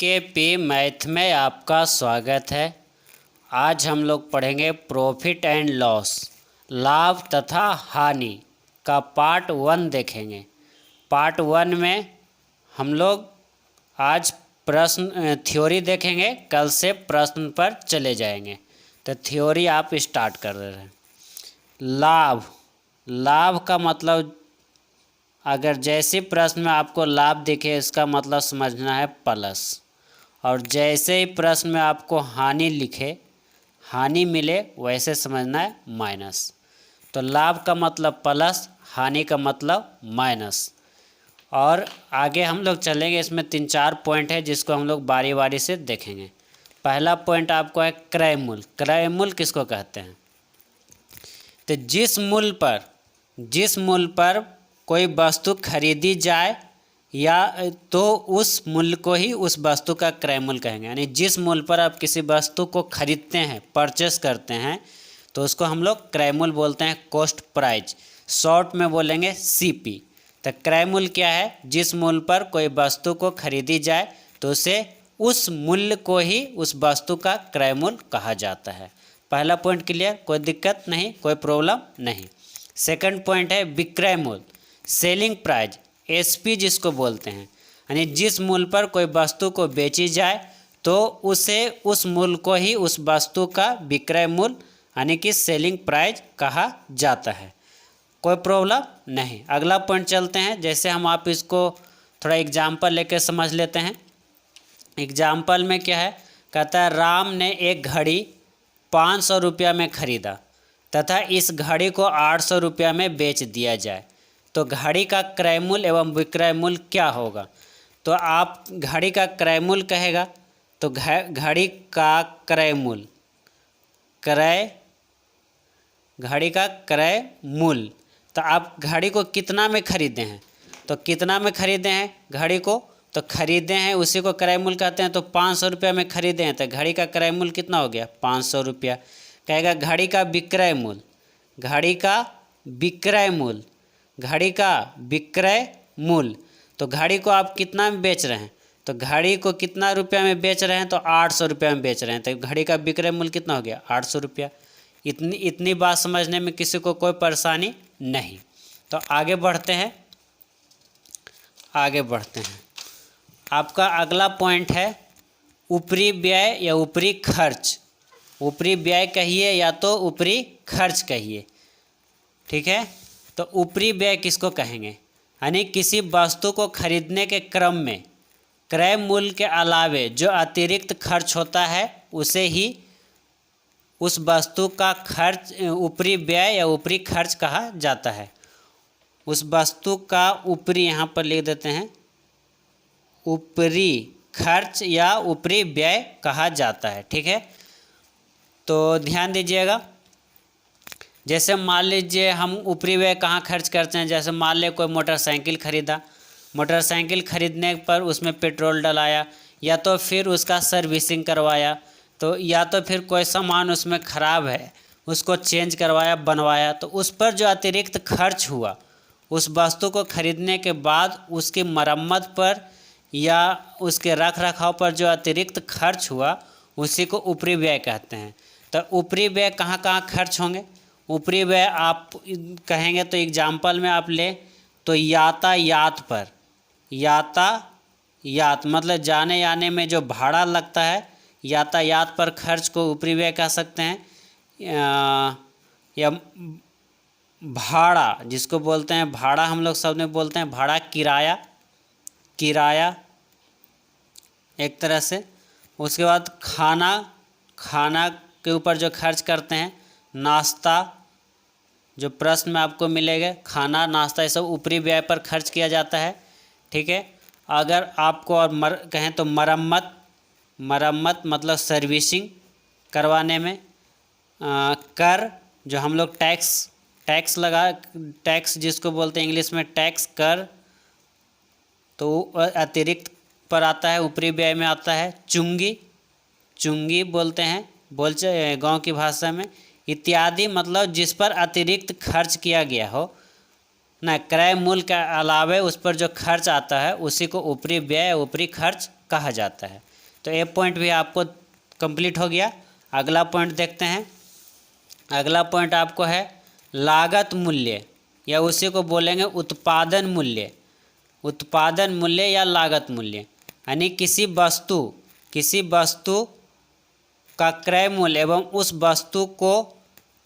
KP math में आपका स्वागत है। आज हम लोग पढ़ेंगे प्रॉफिट एंड लॉस, लाभ तथा हानि का पार्ट 1 देखेंगे। पार्ट 1 में हम लोग आज प्रश्न थ्योरी देखेंगे, कल से प्रश्न पर चले जाएंगे। तो थ्योरी आप स्टार्ट कर रहे हैं। लाभ का मतलब, अगर जैसे प्रश्न में आपको लाभ दिखे इसका मतलब समझना है प्लस, और जैसे ही प्रश्न में आपको हानि लिखे, हानि मिले, वैसे समझना है माइनस। तो लाभ का मतलब प्लस, हानि का मतलब माइनस। और आगे हम लोग चलेंगे, इसमें 3-4 पॉइंट है जिसको हम लोग बारी बारी से देखेंगे। पहला पॉइंट आपको है क्रय मूल्य। क्रय मूल्य किसको कहते हैं? तो जिस मूल्य पर कोई वस्तु खरीदी जाए या तो उस मूल्य को ही उस वस्तु का क्रय मूल्य कहेंगे। यानी जिस मूल्य पर आप किसी वस्तु को खरीदते हैं, परचेस करते हैं, तो उसको हम लोग क्रय मूल्य बोलते हैं, कॉस्ट प्राइस। शॉर्ट में बोलेंगे सीपी। तो क्रय मूल्य क्या है? जिस मूल्य पर कोई वस्तु को खरीदी जाए तो उसे उस मूल्य को ही उस वस्तु का क्रय मूल्य कहा जाता है। पहला पॉइंट क्लियर, कोई दिक्कत नहीं, कोई प्रॉब्लम नहीं। सेकंड पॉइंट है विक्रय मूल्य, सेलिंग प्राइस, एसपी जिसको बोलते हैं। यानी जिस मूल्य पर कोई वस्तु को बेची जाए तो उसे उस मूल्य को ही उस वस्तु का विक्रय मूल्य यानी कि सेलिंग प्राइस कहा जाता है। कोई प्रॉब्लम नहीं। अगला पॉइंट चलते हैं। जैसे हम आप इसको थोड़ा एग्जाम्पल लेकर समझ लेते हैं। एग्जाम्पल में क्या है? कहता है राम ने एक घड़ी 500 रुपया में खरीदा तथा इस घड़ी को 800 रुपया में बेच दिया जाए, तो घड़ी का क्रय मूल्य एवं विक्रय मूल्य क्या होगा? तो आप घड़ी का क्रय मूल्य कहेगा तो घड़ी का क्रय मूल्य, घड़ी का क्रय मूल्य। तो आप घड़ी को कितना में खरीदे हैं? तो कितना में खरीदे हैं घड़ी को? तो खरीदे हैं, उसी को क्रय मूल्य कहते हैं। तो 500 रुपया में खरीदे हैं तो घड़ी का क्रय मूल्य कितना हो गया? 500 रुपया। कहेगा घड़ी का विक्रय मूल्य, घड़ी का विक्रय मूल्य, घड़ी का विक्रय मूल्य। तो घड़ी को आप कितना में बेच रहे हैं? तो घड़ी को कितना रुपया में बेच रहे हैं? तो 800 रुपया में बेच रहे हैं। तो घड़ी का विक्रय मूल्य कितना हो गया? 800 रुपया। इतनी बात समझने में किसी को कोई परेशानी नहीं। तो आगे बढ़ते हैं। आपका अगला पॉइंट है ऊपरी व्यय या ऊपरी खर्च। ऊपरी व्यय कहिए या तो ऊपरी खर्च कहिए, ठीक है। तो ऊपरी व्यय किसको कहेंगे? यानी किसी वस्तु को खरीदने के क्रम में क्रय मूल्य के अलावे जो अतिरिक्त खर्च होता है उसे ही उस वस्तु का खर्च, ऊपरी व्यय या ऊपरी खर्च कहा जाता है। उस वस्तु का ऊपरी, यहाँ पर लिख देते हैं, ऊपरी खर्च या ऊपरी व्यय कहा जाता है, ठीक है। तो ध्यान दीजिएगा। जैसे मान लीजिए हम ऊपरी व्यय कहाँ खर्च करते हैं। जैसे मान लीजिए कोई मोटरसाइकिल खरीदा, मोटरसाइकिल खरीदने पर उसमें पेट्रोल डलाया या तो फिर उसका सर्विसिंग करवाया, तो या तो फिर कोई सामान उसमें ख़राब है उसको चेंज करवाया, बनवाया, तो उस पर जो अतिरिक्त खर्च हुआ उस वस्तु को खरीदने के बाद उसकी मरम्मत पर या उसके रख रखाव पर जो अतिरिक्त खर्च हुआ उसी को ऊपरी व्यय कहते हैं। तो ऊपरी व्यय कहाँ कहाँ खर्च होंगे? ऊपरी व्यय आप कहेंगे तो एग्जाम्पल में आप ले तो यातायात पर, यातायात मतलब जाने आने में जो भाड़ा लगता है, यातायात पर खर्च को ऊपरी व्यय कह सकते हैं। या भाड़ा जिसको बोलते हैं, भाड़ा हम लोग सब में बोलते हैं भाड़ा, किराया एक तरह से। उसके बाद खाना के ऊपर जो खर्च करते हैं, नाश्ता, जो प्रश्न में आपको मिलेगा, खाना, नाश्ता, ये सब ऊपरी व्यय पर खर्च किया जाता है, ठीक है। अगर आपको और कहें तो मरम्मत मतलब सर्विसिंग करवाने में, कर जो हम लोग टैक्स जिसको बोलते हैं इंग्लिश में टैक्स, कर, तो अतिरिक्त पर आता है, ऊपरी व्यय में आता है। चुंगी बोलते हैं गांव की भाषा में, इत्यादि मतलब जिस पर अतिरिक्त खर्च किया गया हो ना, क्रय मूल्य के अलावे उस पर जो खर्च आता है उसी को ऊपरी व्यय ऊपरी खर्च कहा जाता है। तो ए पॉइंट भी आपको कंप्लीट हो गया। अगला पॉइंट देखते हैं। अगला पॉइंट आपको है लागत मूल्य, या उसी को बोलेंगे उत्पादन मूल्य। उत्पादन मूल्य या लागत मूल्य यानी किसी वस्तु का क्रय मूल्य एवं उस वस्तु को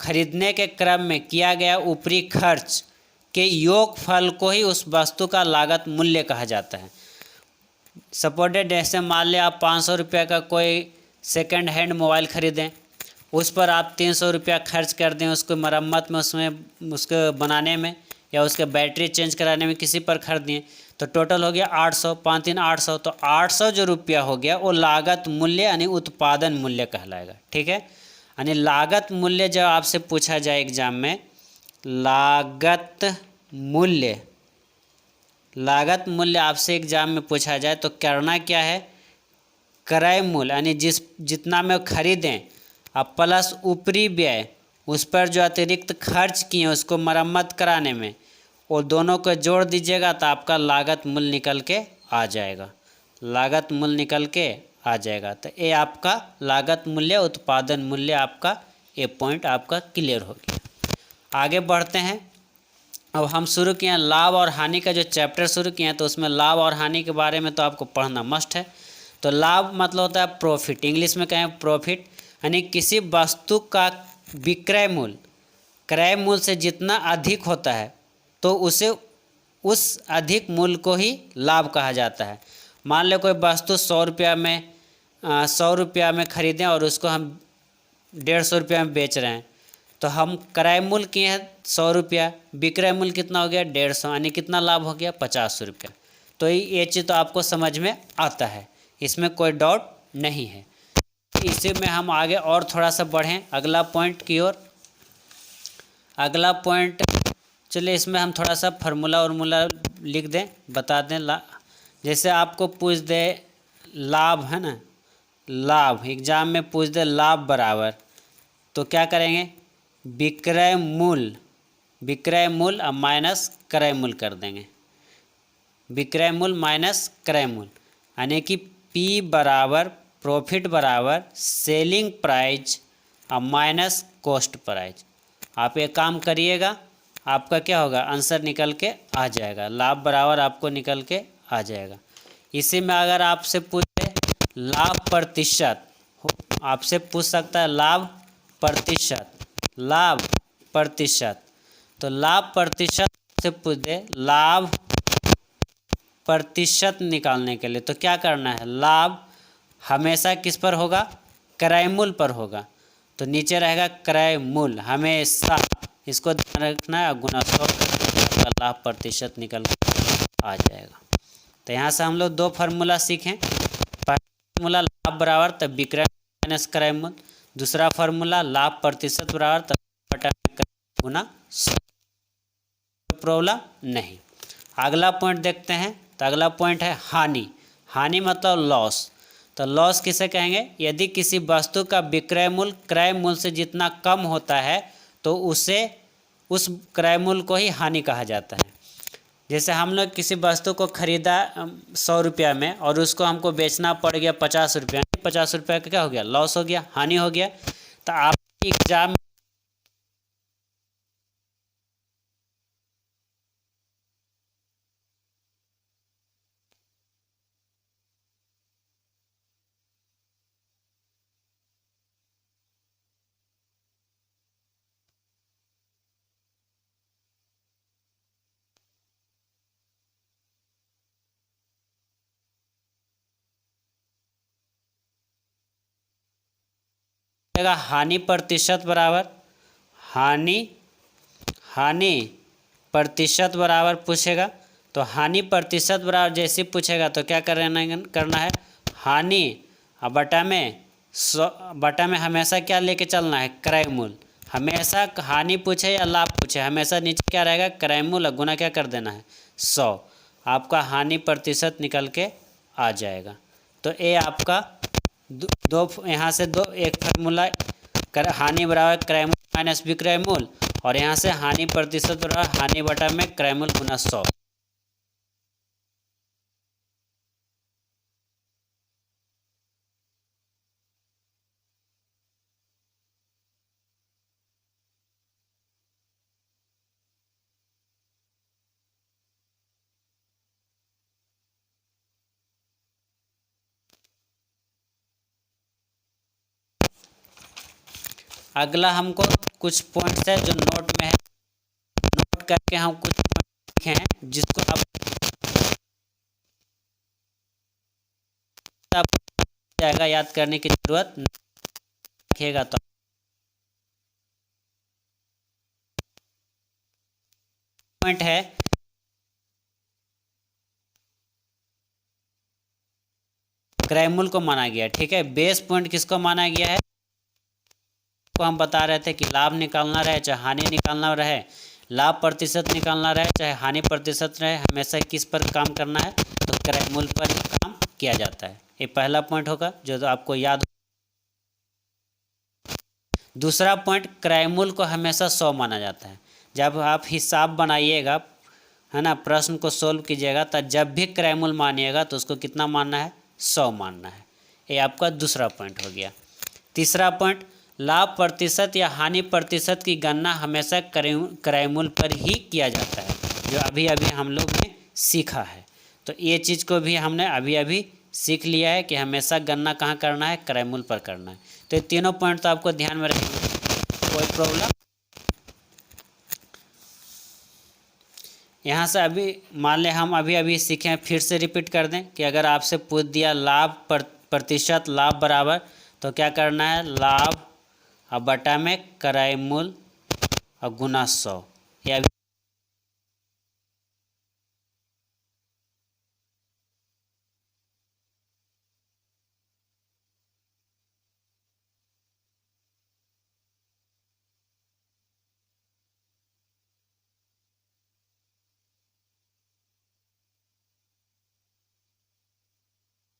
खरीदने के क्रम में किया गया ऊपरी खर्च के योगफल को ही उस वस्तु का लागत मूल्य कहा जाता है। सपोर्टेड, जैसे मान लिया आप 500 रुपये का कोई सेकंड हैंड मोबाइल खरीदें, उस पर आप 300 रुपया खर्च कर दें उसको मरम्मत में, उसमें उसको बनाने में या उसके बैटरी चेंज कराने में किसी पर खरीदें, तो टोटल हो गया 800, 5 3 800। तो 800 जो रुपया हो गया वो लागत मूल्य यानी उत्पादन मूल्य कहलाएगा। ठीक है, यानी लागत मूल्य जब आपसे पूछा जाए एग्जाम में, लागत मूल्य आपसे एग्जाम में पूछा जाए तो करना क्या है, क्रय मूल्य यानी जितना में खरीदें अब प्लस ऊपरी व्यय, उस पर जो अतिरिक्त खर्च किए उसको मरम्मत कराने में, वो दोनों को जोड़ दीजिएगा तो आपका लागत मूल्य निकल के आ जाएगा। लागत मूल्य निकल के आ जाएगा। तो ये आपका लागत मूल्य उत्पादन मूल्य आपका ये पॉइंट आपका क्लियर हो गया। आगे बढ़ते हैं। अब हम शुरू किए लाभ और हानि का जो चैप्टर शुरू किए हैं, तो उसमें लाभ और हानि के बारे में तो आपको पढ़ना मस्ट है। तो लाभ मतलब होता है प्रॉफिट, इंग्लिश में कहें प्रॉफिट, यानी किसी वस्तु का विक्रय मूल्य क्रय मूल्य से जितना अधिक होता है तो उसे उस अधिक मूल्य को ही लाभ कहा जाता है। मान लो कोई वस्तु 100 रुपया में खरीदें और उसको हम 150 रुपया में बेच रहे हैं, तो हम क्रय मूल्य किए हैं 100 रुपया, विक्रय मूल्य कितना हो गया 150, यानी कितना लाभ हो गया 50 रुपया। तो ये चीज़ तो आपको समझ में आता है, इसमें कोई डाउट नहीं है। इसी में हम आगे और थोड़ा सा बढ़ें अगला पॉइंट की ओर। अगला पॉइंट, चलिए इसमें हम थोड़ा सा फार्मूला लिख दें, बता दें। जैसे आपको पूछ दे लाभ, है ना, लाभ एग्जाम में पूछ दे लाभ बराबर, तो क्या करेंगे, विक्रय मूल्य अब माइनस क्रय मूल्य कर देंगे। विक्रय मूल्य माइनस क्रय मूल्य यानी कि P बराबर प्रॉफिट बराबर सेलिंग प्राइस अब माइनस कॉस्ट प्राइस। आप ये काम करिएगा, आपका क्या होगा, आंसर निकल के आ जाएगा। लाभ बराबर आपको निकल के आ जाएगा। इसी में अगर आपसे पूछे लाभ प्रतिशत, आपसे पूछ सकता है लाभ प्रतिशत, तो लाभ प्रतिशत से पूछ दे लाभ प्रतिशत निकालने के लिए तो क्या करना है, लाभ हमेशा किस पर होगा, क्रय मूल्य पर होगा। तो नीचे रहेगा क्रय मूल्य हमेशा, इसको ध्यान रखना है, गुना 100 का लाभ प्रतिशत निकल आ जाएगा। तो यहाँ से हम लोग 2 फार्मूला सीखें। पहला फार्मूला लाभ बराबर तब विक्रय माइनस क्रय मूल्य, दूसरा फार्मूला लाभ प्रतिशत बराबर तब गुना 100। प्रॉब्लम नहीं। अगला पॉइंट देखते हैं। तो अगला पॉइंट है हानि मतलब लॉस। तो लॉस किसे कहेंगे, यदि किसी वस्तु का विक्रय मूल्य क्रय मूल्य से जितना कम होता है तो उसे उस क्रय मूल्य को ही हानि कहा जाता है। जैसे हम लोग किसी वस्तु को खरीदा 100 रुपया में और उसको हमको बेचना पड़ गया 50 रुपया, 50 रुपया का क्या हो गया, लॉस हो गया, हानि हो गया। तो आप एग्जाम हानि प्रतिशत बराबर हानि प्रतिशत बराबर पूछेगा। तो हानि प्रतिशत बराबर जैसे पूछेगा तो क्या करना है, हानि और बटा में हमेशा क्या लेके चलना है, क्रय मूल्य। हमेशा हानि पूछे या लाभ पूछे, हमेशा नीचे क्या रहेगा, क्रय मूल्य, गुना क्या कर देना है 100। आपका हानि प्रतिशत निकल के आ जाएगा। तो ये आपका दो यहाँ से एक फार्मूला हानि बराबर क्रय मूल्य माइनस विक्रय मूल्य, और यहाँ से हानि प्रतिशत बराबर हानि बटा में क्रय मूल्य गुना 100। अगला हमको कुछ पॉइंट्स है जो नोट में है, नोट करके हम कुछ पॉइंट लिखे हैं जिसको आप जाएगा, याद करने की जरूरत नहीं रखिएगा। तो पॉइंट है क्रैमूल को माना गया, ठीक है। बेस पॉइंट किसको माना गया है, को हम बता रहे थे कि लाभ निकालना रहे चाहे हानि निकालना रहे, लाभ प्रतिशत निकालना रहे चाहे हानि प्रतिशत रहे, हमेशा किस पर काम करना है, तो क्रैमूल पर ही काम किया जाता है। ये पहला पॉइंट होगा जो तो आपको याद हो। दूसरा पॉइंट, क्रैमूल को हमेशा 100 माना जाता है। जब आप हिसाब बनाइएगा, है ना, प्रश्न को सोल्व कीजिएगा, तो जब भी क्रैमूल मानिएगा तो उसको कितना मानना है, 100 मानना है। ये आपका दूसरा पॉइंट हो गया। तीसरा पॉइंट, लाभ प्रतिशत या हानि प्रतिशत की गणना हमेशा क्रैमूल पर ही किया जाता है, जो अभी अभी हम लोग ने सीखा है। तो ये चीज़ को भी हमने अभी अभी सीख लिया है कि हमेशा गणना कहाँ करना है, क्रैमूल पर करना है। तो ये तीनों पॉइंट तो आपको ध्यान में रखेंगे, कोई प्रॉब्लम। यहाँ से अभी मान लें हम अभी अभी सीखे, फिर से रिपीट कर दें कि अगर आपसे पूछ दिया लाभ प्रतिशत लाभ बराबर, तो क्या करना है, लाभ और बटा में क्रैमूल और गुना 100। या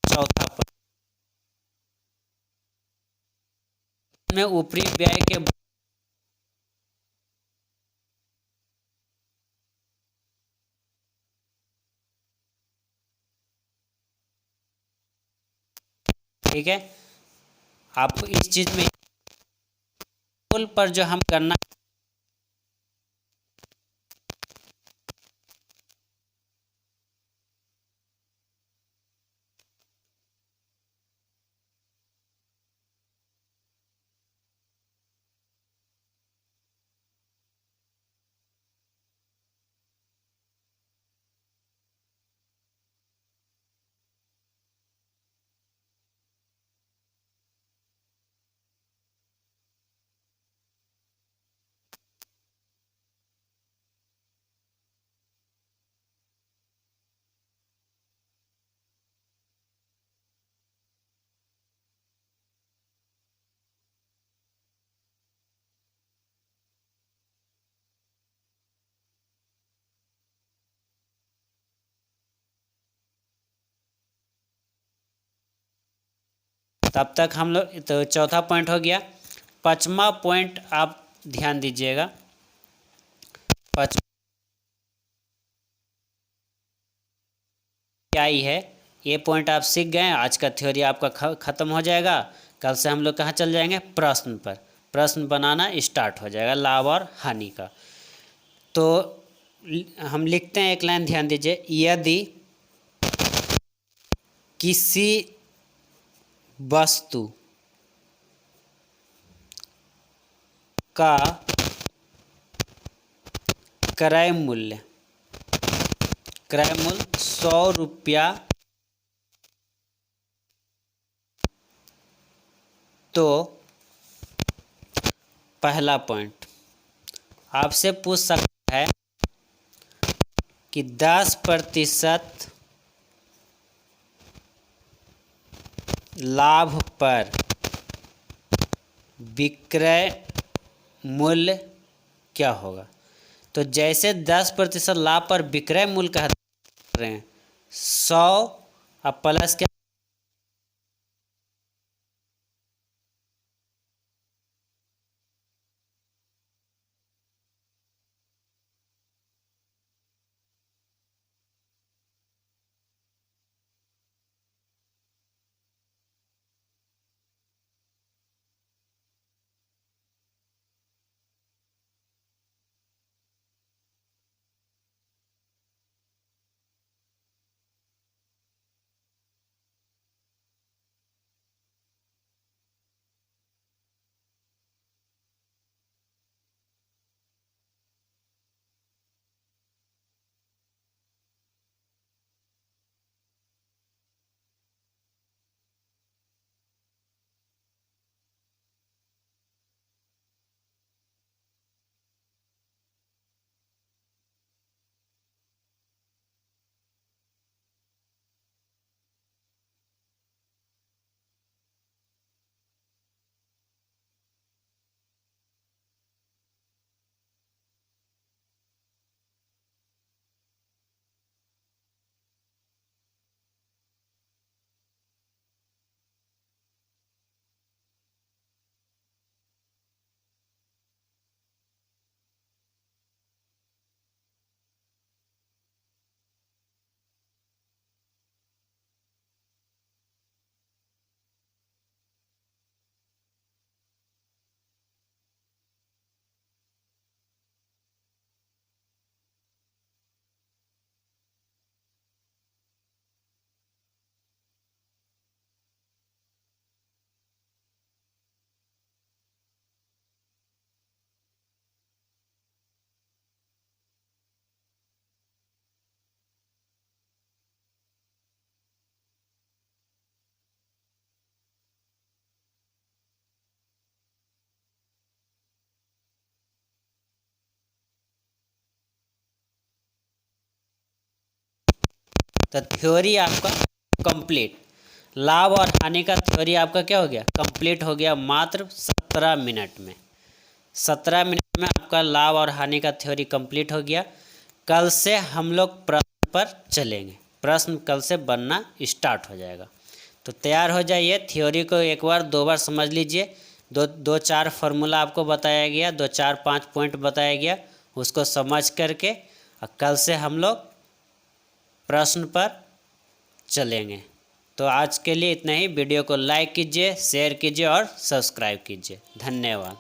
चौथा पद में ऊपरी व्यय के ठीक है। आपको इस चीज में कुल पर जो हम करना, तब तक हम लोग, तो चौथा पॉइंट हो गया। पांचवा पॉइंट आप ध्यान दीजिएगा, पांच क्या ही है, ये पॉइंट आप सीख गए, आज का थ्योरी आपका ख़त्म हो जाएगा। कल से हम लोग कहाँ चल जाएंगे, प्रश्न पर, प्रश्न बनाना स्टार्ट हो जाएगा लाभ और हानि का। तो हम लिखते हैं, एक लाइन ध्यान दीजिए, यदि किसी वस्तु का क्रय मूल्य 100 रुपया, तो पहला पॉइंट आपसे पूछ सकता है कि 10% लाभ पर विक्रय मूल्य क्या होगा। तो जैसे 10% लाभ पर विक्रय मूल्य कह रहे हैं, 100 अब प्लस क्या, तो थ्योरी आपका कंप्लीट, लाभ और हानि का थ्योरी आपका क्या हो गया, कंप्लीट हो गया मात्र 17 मिनट में। 17 मिनट में आपका लाभ और हानि का थ्योरी कंप्लीट हो गया। कल से हम लोग प्रश्न पर चलेंगे, प्रश्न कल से बनना स्टार्ट हो जाएगा। तो तैयार हो जाइए। थ्योरी को एक बार 2 बार समझ लीजिए। दो चार फार्मूला आपको बताया गया, 2 4 5 पॉइंट बताया गया, उसको समझ करके और कल से हम लोग प्रश्न पर चलेंगे। तो आज के लिए इतना ही। वीडियो को लाइक कीजिए, शेयर कीजिए और सब्सक्राइब कीजिए। धन्यवाद।